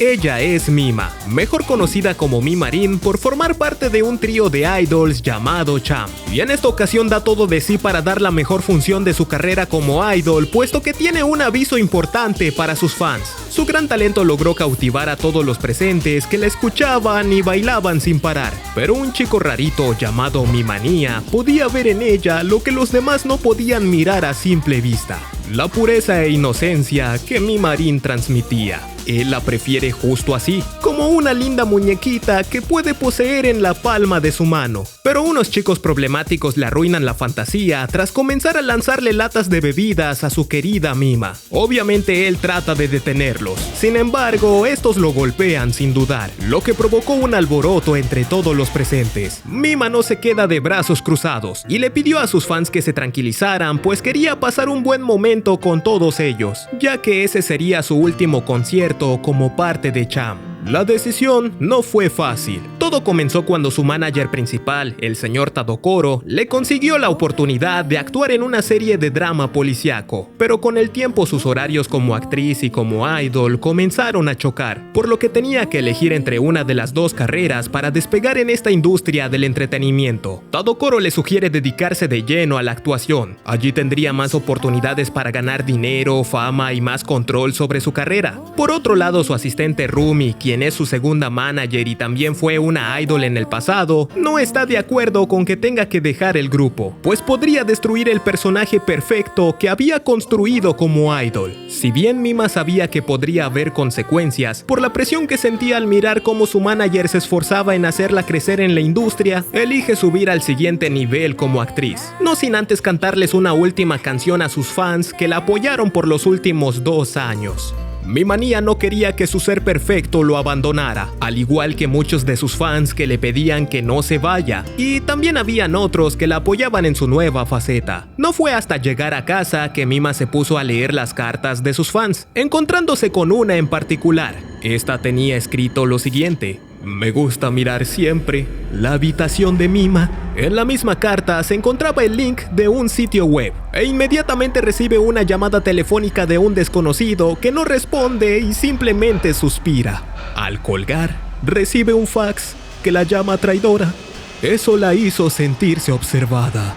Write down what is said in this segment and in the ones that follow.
Ella es Mima, mejor conocida como Mimarin por formar parte de un trío de idols llamado Cham. Y en esta ocasión da todo de sí para dar la mejor función de su carrera como idol, puesto que tiene un aviso importante para sus fans. Su gran talento logró cautivar a todos los presentes que la escuchaban y bailaban sin parar. Pero un chico rarito llamado Mimania podía ver en ella lo que los demás no podían mirar a simple vista: la pureza e inocencia que Mimarin transmitía. Él la prefiere justo así, como una linda muñequita que puede poseer en la palma de su mano. Pero unos chicos problemáticos le arruinan la fantasía tras comenzar a lanzarle latas de bebidas a su querida Mima. Obviamente él trata de detenerlos, sin embargo estos lo golpean sin dudar, lo que provocó un alboroto entre todos los presentes. Mima no se queda de brazos cruzados y le pidió a sus fans que se tranquilizaran, pues quería pasar un buen momento con todos ellos, ya que ese sería su último concierto como parte de Cham. La decisión no fue fácil. Todo comenzó cuando su manager principal, el señor Tadokoro, le consiguió la oportunidad de actuar en una serie de drama policíaco, pero con el tiempo sus horarios como actriz y como idol comenzaron a chocar, por lo que tenía que elegir entre una de las dos carreras para despegar en esta industria del entretenimiento. Tadokoro le sugiere dedicarse de lleno a la actuación. Allí tendría más oportunidades para ganar dinero, fama y más control sobre su carrera. Por otro lado, su asistente Rumi, quien es su segunda manager y también fue una idol en el pasado, no está de acuerdo con que tenga que dejar el grupo, pues podría destruir el personaje perfecto que había construido como idol. Si bien Mima sabía que podría haber consecuencias por la presión que sentía al mirar cómo su manager se esforzaba en hacerla crecer en la industria, elige subir al siguiente nivel como actriz, no sin antes cantarles una última canción a sus fans que la apoyaron por los últimos 2 años. Mimania no quería que su ser perfecto lo abandonara, al igual que muchos de sus fans que le pedían que no se vaya, y también habían otros que la apoyaban en su nueva faceta. No fue hasta llegar a casa que Mima se puso a leer las cartas de sus fans, encontrándose con una en particular. Esta tenía escrito lo siguiente: "Me gusta mirar siempre la habitación de Mima". En la misma carta se encontraba el link de un sitio web, e inmediatamente recibe una llamada telefónica de un desconocido que no responde y simplemente suspira. Al colgar, recibe un fax que la llama traidora. Eso la hizo sentirse observada.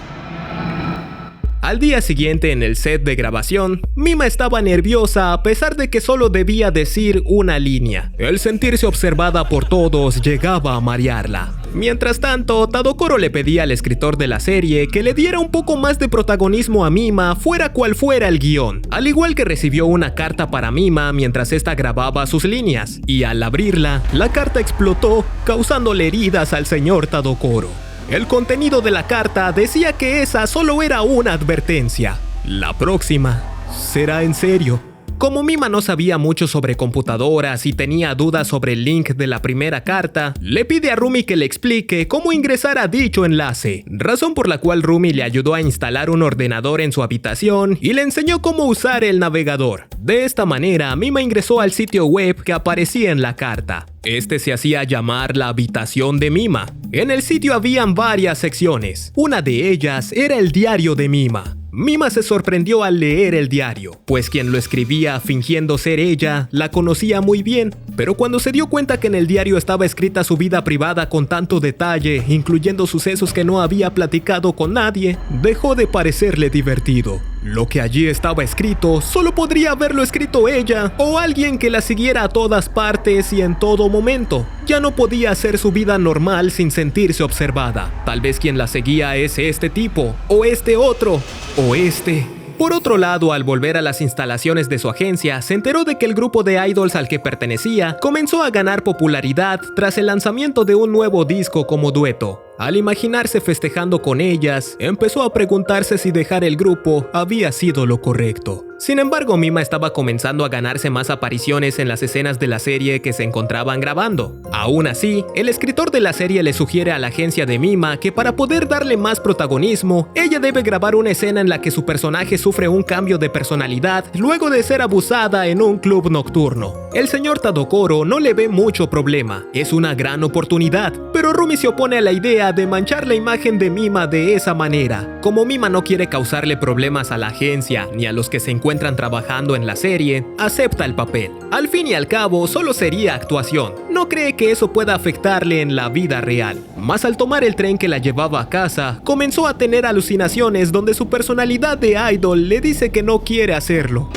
Al día siguiente, en el set de grabación, Mima estaba nerviosa a pesar de que solo debía decir una línea. El sentirse observada por todos llegaba a marearla. Mientras tanto, Tadokoro le pedía al escritor de la serie que le diera un poco más de protagonismo a Mima, fuera cual fuera el guión, al igual que recibió una carta para Mima mientras esta grababa sus líneas, y al abrirla, la carta explotó, causándole heridas al señor Tadokoro. El contenido de la carta decía que esa solo era una advertencia. La próxima será en serio. Como Mima no sabía mucho sobre computadoras y tenía dudas sobre el link de la primera carta, le pide a Rumi que le explique cómo ingresar a dicho enlace, razón por la cual Rumi le ayudó a instalar un ordenador en su habitación y le enseñó cómo usar el navegador. De esta manera, Mima ingresó al sitio web que aparecía en la carta. Este se hacía llamar la habitación de Mima. En el sitio habían varias secciones. Una de ellas era el diario de Mima. Mima se sorprendió al leer el diario, pues quien lo escribía fingiendo ser ella la conocía muy bien, pero cuando se dio cuenta que en el diario estaba escrita su vida privada con tanto detalle, incluyendo sucesos que no había platicado con nadie, dejó de parecerle divertido. Lo que allí estaba escrito solo podría haberlo escrito ella o alguien que la siguiera a todas partes y en todo momento. Ya no podía hacer su vida normal sin sentirse observada. Tal vez quien la seguía es este tipo, o este otro, o este. Por otro lado, al volver a las instalaciones de su agencia, se enteró de que el grupo de idols al que pertenecía comenzó a ganar popularidad tras el lanzamiento de un nuevo disco como dueto. Al imaginarse festejando con ellas, empezó a preguntarse si dejar el grupo había sido lo correcto. Sin embargo, Mima estaba comenzando a ganarse más apariciones en las escenas de la serie que se encontraban grabando. Aún así, el escritor de la serie le sugiere a la agencia de Mima que para poder darle más protagonismo, ella debe grabar una escena en la que su personaje sufre un cambio de personalidad luego de ser abusada en un club nocturno. El señor Tadokoro no le ve mucho problema, es una gran oportunidad, pero Rumi se opone a la idea idea de manchar la imagen de Mima de esa manera. Como Mima no quiere causarle problemas a la agencia ni a los que se encuentran trabajando en la serie, acepta el papel. Al fin y al cabo, solo sería actuación. No cree que eso pueda afectarle en la vida real. Mas al tomar el tren que la llevaba a casa, comenzó a tener alucinaciones donde su personalidad de idol le dice que no quiere hacerlo.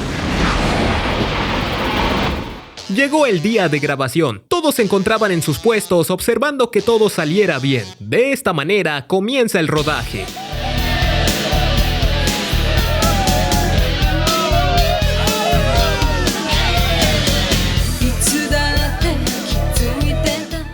Llegó el día de grabación. Todos se encontraban en sus puestos observando que todo saliera bien. De esta manera comienza el rodaje.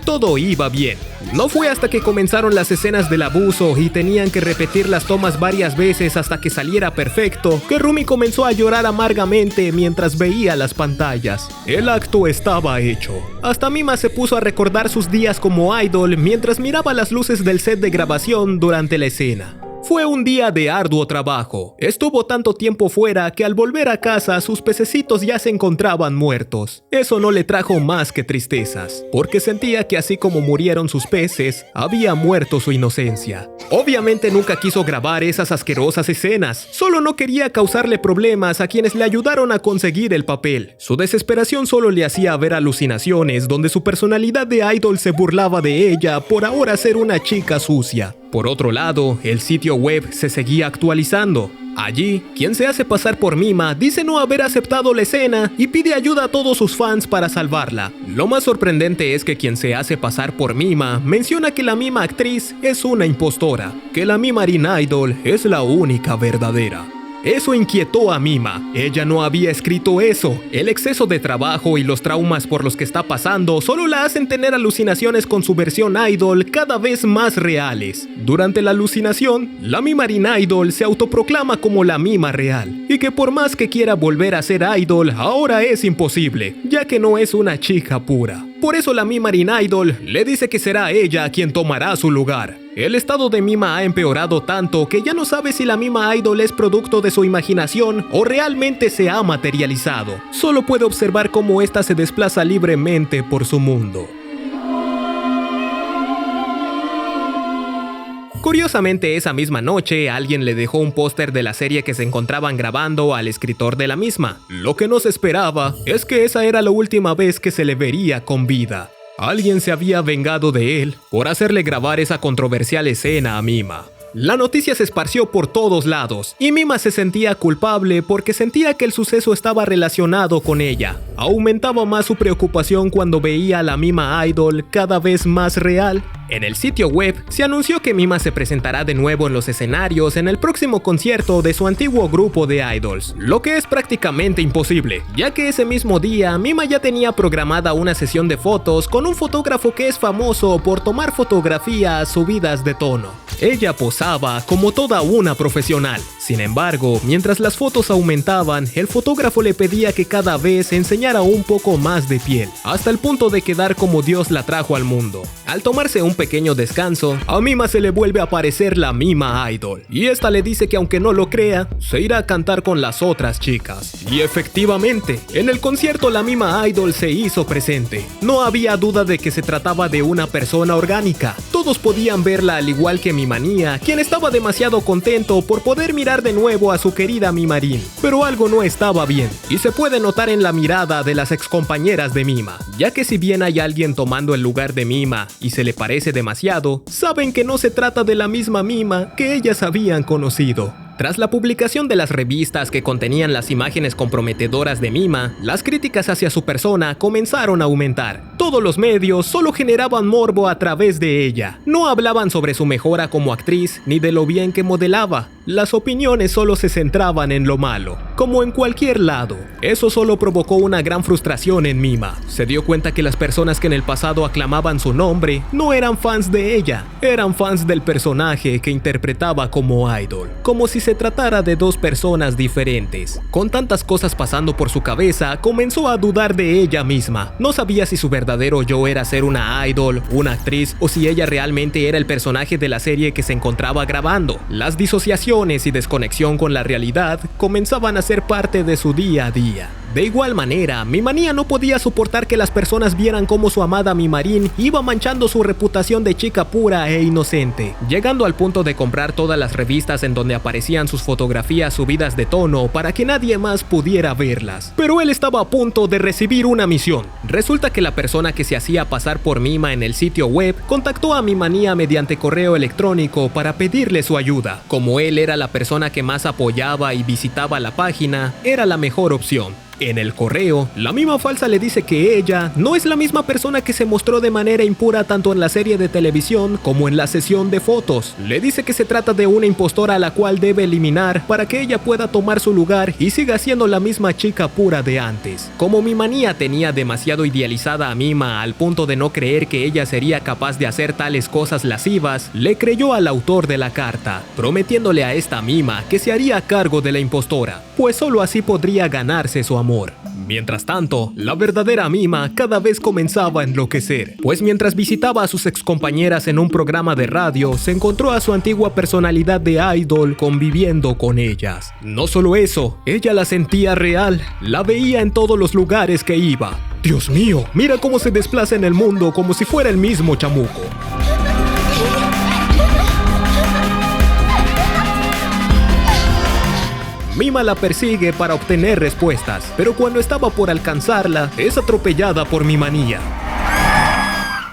Todo iba bien. No fue hasta que comenzaron las escenas del abuso y tenían que repetir las tomas varias veces hasta que saliera perfecto, que Rumi comenzó a llorar amargamente mientras veía las pantallas. El acto estaba hecho. Hasta Mima se puso a recordar sus días como idol mientras miraba las luces del set de grabación durante la escena. Fue un día de arduo trabajo. Estuvo tanto tiempo fuera que al volver a casa sus pececitos ya se encontraban muertos. Eso no le trajo más que tristezas, porque sentía que así como murieron sus peces, había muerto su inocencia. Obviamente nunca quiso grabar esas asquerosas escenas, solo no quería causarle problemas a quienes le ayudaron a conseguir el papel. Su desesperación solo le hacía ver alucinaciones donde su personalidad de idol se burlaba de ella por ahora ser una chica sucia. Por otro lado, el sitio web se seguía actualizando. Allí, quien se hace pasar por Mima dice no haber aceptado la escena y pide ayuda a todos sus fans para salvarla. Lo más sorprendente es que quien se hace pasar por Mima menciona que la Mima actriz es una impostora, que la Mimarin Idol es la única verdadera. Eso inquietó a Mima. Ella no había escrito eso. El exceso de trabajo y los traumas por los que está pasando solo la hacen tener alucinaciones con su versión idol cada vez más reales. Durante la alucinación, la Mimarin Idol se autoproclama como la Mima real, y que por más que quiera volver a ser idol, ahora es imposible, ya que no es una chica pura. Por eso la Mimarin Idol le dice que será ella quien tomará su lugar. El estado de Mima ha empeorado tanto que ya no sabe si la Mima Idol es producto de su imaginación o realmente se ha materializado. Solo puede observar cómo ésta se desplaza libremente por su mundo. Curiosamente, esa misma noche, alguien le dejó un póster de la serie que se encontraban grabando al escritor de la misma. Lo que no se esperaba es que esa era la última vez que se le vería con vida. Alguien se había vengado de él por hacerle grabar esa controversial escena a Mima. La noticia se esparció por todos lados, y Mima se sentía culpable porque sentía que el suceso estaba relacionado con ella. Aumentaba más su preocupación cuando veía a la Mima Idol cada vez más real. En el sitio web se anunció que Mima se presentará de nuevo en los escenarios en el próximo concierto de su antiguo grupo de idols, lo que es prácticamente imposible, ya que ese mismo día Mima ya tenía programada una sesión de fotos con un fotógrafo que es famoso por tomar fotografías subidas de tono. Ella posaba como toda una profesional. Sin embargo, mientras las fotos aumentaban, el fotógrafo le pedía que cada vez enseñara un poco más de piel, hasta el punto de quedar como Dios la trajo al mundo. Al tomarse un pequeño descanso, a Mima se le vuelve a aparecer la Mima Idol, y esta le dice que aunque no lo crea, se irá a cantar con las otras chicas. Y efectivamente, en el concierto la Mima Idol se hizo presente. No había duda de que se trataba de una persona orgánica. Todos podían verla al igual que Mimanía, quien estaba demasiado contento por poder mirar de nuevo a su querida Mimarin. Pero algo no estaba bien, y se puede notar en la mirada de las excompañeras de Mima, ya que si bien hay alguien tomando el lugar de Mima y se le parece demasiado, saben que no se trata de la misma Mima que ellas habían conocido. Tras la publicación de las revistas que contenían las imágenes comprometedoras de Mima, las críticas hacia su persona comenzaron a aumentar. Todos los medios solo generaban morbo a través de ella. No hablaban sobre su mejora como actriz ni de lo bien que modelaba. Las opiniones solo se centraban en lo malo, como en cualquier lado. Eso solo provocó una gran frustración en Mima. Se dio cuenta que las personas que en el pasado aclamaban su nombre no eran fans de ella, eran fans del personaje que interpretaba como idol, como si se tratara de dos personas diferentes. Con tantas cosas pasando por su cabeza, comenzó a dudar de ella misma. No sabía si su verdadero yo era ser una idol, una actriz, o si ella realmente era el personaje de la serie que se encontraba grabando. Las disociaciones y desconexión con la realidad comenzaban a ser parte de su día a día. De igual manera, Mimanía no podía soportar que las personas vieran cómo su amada Mimarín iba manchando su reputación de chica pura e inocente, llegando al punto de comprar todas las revistas en donde aparecían sus fotografías subidas de tono para que nadie más pudiera verlas. Pero él estaba a punto de recibir una misión. Resulta que la persona que se hacía pasar por Mima en el sitio web contactó a Mimanía mediante correo electrónico para pedirle su ayuda. Como él era la persona que más apoyaba y visitaba la página, era la mejor opción. En el correo, la Mima falsa le dice que ella no es la misma persona que se mostró de manera impura tanto en la serie de televisión como en la sesión de fotos. Le dice que se trata de una impostora a la cual debe eliminar para que ella pueda tomar su lugar y siga siendo la misma chica pura de antes. Como Mimanía tenía demasiado idealizada a Mima al punto de no creer que ella sería capaz de hacer tales cosas lascivas, le creyó al autor de la carta, prometiéndole a esta Mima que se haría cargo de la impostora, pues solo así podría ganarse su amor. Mientras tanto, la verdadera Mima cada vez comenzaba a enloquecer, pues mientras visitaba a sus excompañeras en un programa de radio, se encontró a su antigua personalidad de idol conviviendo con ellas. No solo eso, ella la sentía real, la veía en todos los lugares que iba. Dios mío, mira cómo se desplaza en el mundo como si fuera el mismo chamuco. Mima la persigue para obtener respuestas, pero cuando estaba por alcanzarla, es atropellada por Mimanía.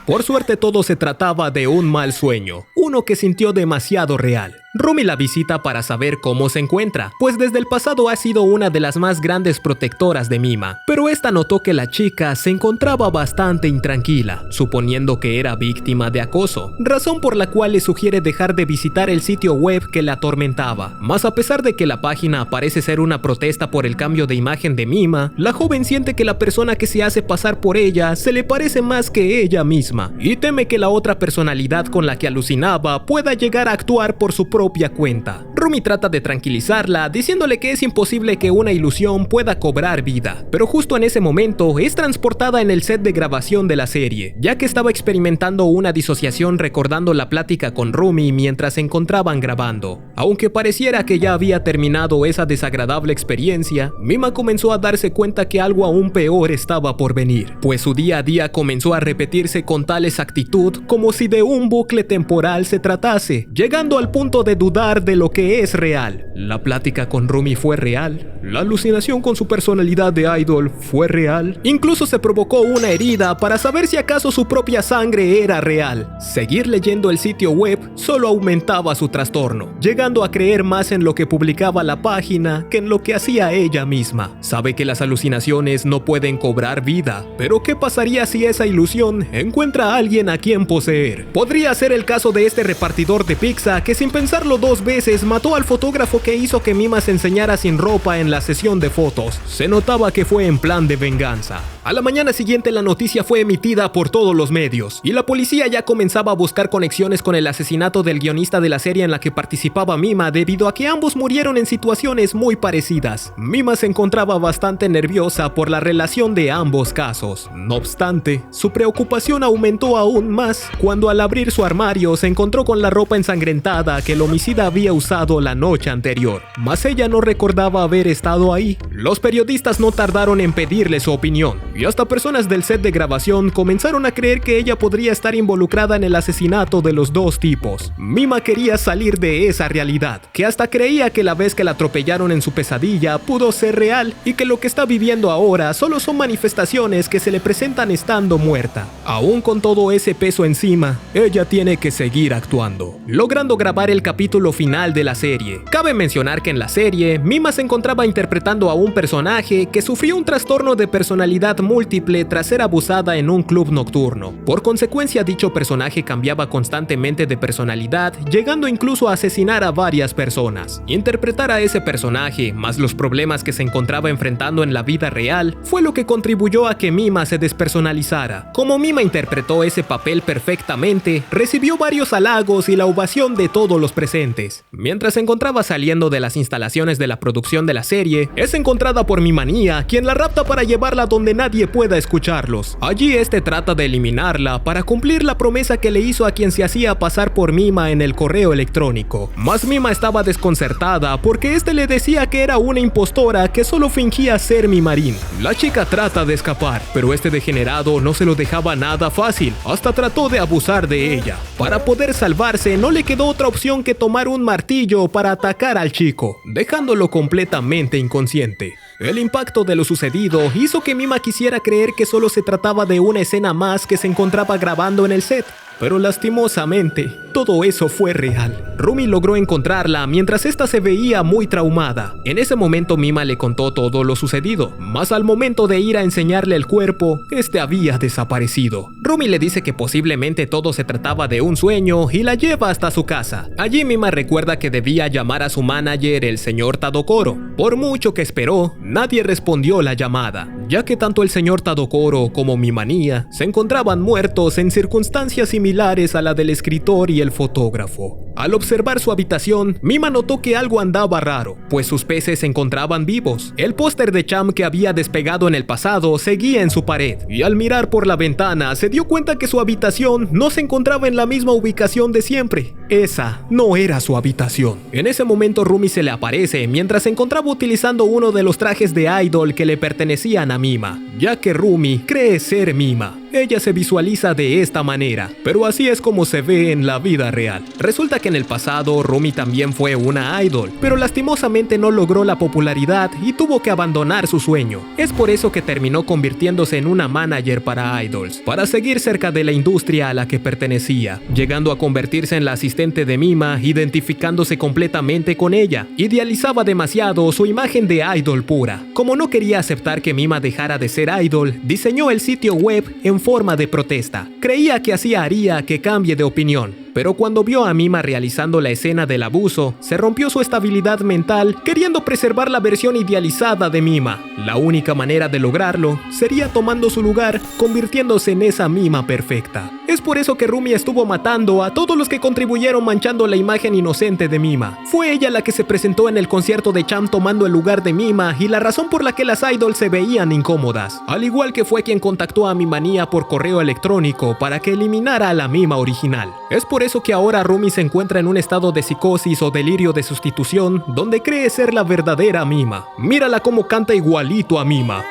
Por suerte todo se trataba de un mal sueño, uno que sintió demasiado real. Rumi la visita para saber cómo se encuentra, pues desde el pasado ha sido una de las más grandes protectoras de Mima, pero esta notó que la chica se encontraba bastante intranquila, suponiendo que era víctima de acoso, razón por la cual le sugiere dejar de visitar el sitio web que la atormentaba. Mas a pesar de que la página parece ser una protesta por el cambio de imagen de Mima, la joven siente que la persona que se hace pasar por ella se le parece más que ella misma, y teme que la otra personalidad con la que alucinaba pueda llegar a actuar por su propia cuenta. Rumi trata de tranquilizarla, diciéndole que es imposible que una ilusión pueda cobrar vida, pero justo en ese momento es transportada en el set de grabación de la serie, ya que estaba experimentando una disociación recordando la plática con Rumi mientras se encontraban grabando. Aunque pareciera que ya había terminado esa desagradable experiencia, Mima comenzó a darse cuenta que algo aún peor estaba por venir, pues su día a día comenzó a repetirse con tal exactitud como si de un bucle temporal se tratase, llegando al punto de dudar de lo que es real. La plática con Rumi fue real, la alucinación con su personalidad de idol fue real, incluso se provocó una herida para saber si acaso su propia sangre era real. Seguir leyendo el sitio web solo aumentaba su trastorno, llegando a creer más en lo que publicaba la página que en lo que hacía ella misma. Sabe que las alucinaciones no pueden cobrar vida, pero ¿qué pasaría si esa ilusión encuentra a alguien a quien poseer? Podría ser el caso de este repartidor de pizza que sin pensarlo dos veces mató al fotógrafo que hizo que Mima se enseñara sin ropa en la sesión de fotos. Se notaba que fue en plan de venganza. A la mañana siguiente la noticia fue emitida por todos los medios y la policía ya comenzaba a buscar conexiones con el asesinato del guionista de la serie en la que participaba Mima debido a que ambos murieron en situaciones muy parecidas. Mima se encontraba bastante nerviosa por la relación de ambos casos. No obstante, su preocupación aumentó aún más cuando al abrir su armario se encontró con la ropa ensangrentada que el homicida había usado la noche anterior, mas ella no recordaba haber estado ahí. Los periodistas no tardaron en pedirle su opinión, y hasta personas del set de grabación comenzaron a creer que ella podría estar involucrada en el asesinato de los dos tipos. Mima quería salir de esa realidad, que hasta creía que la vez que la atropellaron en su pesadilla pudo ser real, y que lo que está viviendo ahora solo son manifestaciones que se le presentan estando muerta. Aún con todo ese peso encima, ella tiene que seguir actuando, logrando grabar el capítulo final de la serie. Cabe mencionar que en la serie, Mima se encontraba interpretando a un personaje que sufrió un trastorno de personalidad múltiple tras ser abusada en un club nocturno. Por consecuencia, dicho personaje cambiaba constantemente de personalidad, llegando incluso a asesinar a varias personas. Interpretar a ese personaje, más los problemas que se encontraba enfrentando en la vida real, fue lo que contribuyó a que Mima se despersonalizara. Como Mima interpretó ese papel perfectamente, recibió varios halagos y la ovación de todos los presentes. Mientras se encontraba saliendo de las instalaciones de la producción de la serie, es encontrada por Mimanía, quien la rapta para llevarla donde nadie nadie pueda escucharlos. Allí trata de eliminarla para cumplir la promesa que le hizo a quien se hacía pasar por Mima en el correo electrónico. Mas Mima estaba desconcertada porque le decía que era una impostora que solo fingía ser Mimarín. La chica trata de escapar, pero degenerado no se lo dejaba nada fácil, hasta trató de abusar de ella. Para poder salvarse no le quedó otra opción que tomar un martillo para atacar al chico, dejándolo completamente inconsciente. El impacto de lo sucedido hizo que Mima quisiera creer que solo se trataba de una escena más que se encontraba grabando en el set. Pero lastimosamente, todo eso fue real. Rumi logró encontrarla mientras esta se veía muy traumada. En ese momento Mima le contó todo lo sucedido, mas al momento de ir a enseñarle el cuerpo, había desaparecido. Rumi le dice que posiblemente todo se trataba de un sueño y la lleva hasta su casa. Allí Mima recuerda que debía llamar a su manager, el señor Tadokoro. Por mucho que esperó, nadie respondió la llamada, ya que tanto el señor Tadokoro como Mimania se encontraban muertos en circunstancias similares a la del escritor y el fotógrafo. Al observar su habitación, Mima notó que algo andaba raro, pues sus peces se encontraban vivos. El póster de Cham que había despegado en el pasado seguía en su pared, y al mirar por la ventana se dio cuenta que su habitación no se encontraba en la misma ubicación de siempre. Esa no era su habitación. En ese momento Rumi se le aparece mientras se encontraba utilizando uno de los trajes de idol que le pertenecían a Mima, ya que Rumi cree ser Mima. Ella se visualiza de esta manera, pero así es como se ve en la vida real. Resulta que en el pasado Rumi también fue una idol, pero lastimosamente no logró la popularidad y tuvo que abandonar su sueño. Es por eso que terminó convirtiéndose en una manager para idols, para seguir cerca de la industria a la que pertenecía, llegando a convertirse en la asistente de Mima, identificándose completamente con ella. Idealizaba demasiado su imagen de idol pura. Como no quería aceptar que Mima dejara de ser idol, diseñó el sitio web en forma de protesta. Creía que así haría que cambie de opinión, pero cuando vio a Mima realizando la escena del abuso, se rompió su estabilidad mental, queriendo preservar la versión idealizada de Mima. La única manera de lograrlo sería tomando su lugar, convirtiéndose en esa Mima perfecta. Es por eso que Rumi estuvo matando a todos los que contribuyeron manchando la imagen inocente de Mima. Fue ella la que se presentó en el concierto de Cham tomando el lugar de Mima y la razón por la que las idols se veían incómodas. Al igual que fue quien contactó a Mimania por correo electrónico para que eliminara a la Mima original. Es por eso que ahora Rumi se encuentra en un estado de psicosis o delirio de sustitución donde cree ser la verdadera Mima. Mírala cómo canta igualito a Mima.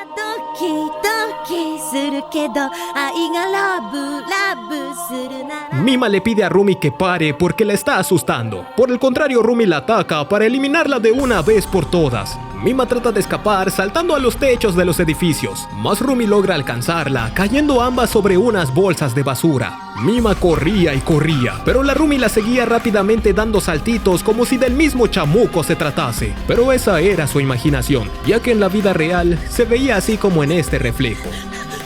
Mima le pide a Rumi que pare porque la está asustando. Por el contrario, Rumi la ataca para eliminarla de una vez por todas. Mima trata de escapar saltando a los techos de los edificios, mas Rumi logra alcanzarla, cayendo ambas sobre unas bolsas de basura. Mima corría y corría, pero la Rumi la seguía rápidamente dando saltitos como si del mismo chamuco se tratase. Pero esa era su imaginación, ya que en la vida real se veía así como en este reflejo.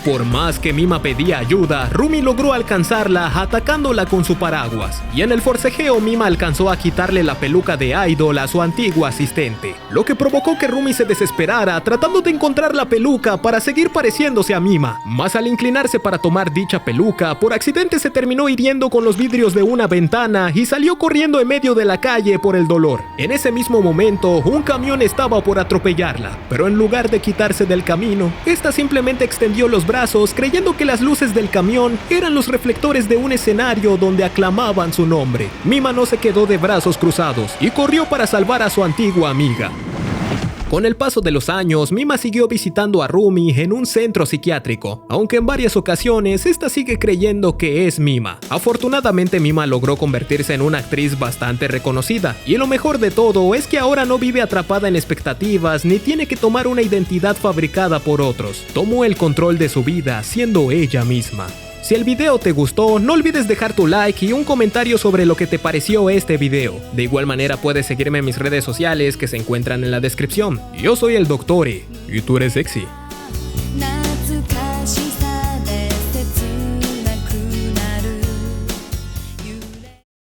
Por más que Mima pedía ayuda, Rumi logró alcanzarla atacándola con su paraguas, y en el forcejeo Mima alcanzó a quitarle la peluca de idol a su antiguo asistente, lo que provocó que Rumi se desesperara tratando de encontrar la peluca para seguir pareciéndose a Mima. Mas al inclinarse para tomar dicha peluca, por accidente se terminó hiriendo con los vidrios de una ventana y salió corriendo en medio de la calle por el dolor. En ese mismo momento, un camión estaba por atropellarla, pero en lugar de quitarse del camino, esta simplemente extendió los brazos creyendo que las luces del camión eran los reflectores de un escenario donde aclamaban su nombre. Mima no se quedó de brazos cruzados y corrió para salvar a su antigua amiga. Con el paso de los años, Mima siguió visitando a Rumi en un centro psiquiátrico, aunque en varias ocasiones esta sigue creyendo que es Mima. Afortunadamente Mima logró convertirse en una actriz bastante reconocida, y lo mejor de todo es que ahora no vive atrapada en expectativas ni tiene que tomar una identidad fabricada por otros. Tomó el control de su vida siendo ella misma. Si el video te gustó, no olvides dejar tu like y un comentario sobre lo que te pareció este video. De igual manera puedes seguirme en mis redes sociales que se encuentran en la descripción. Yo soy el Doctor E, y tú eres sexy.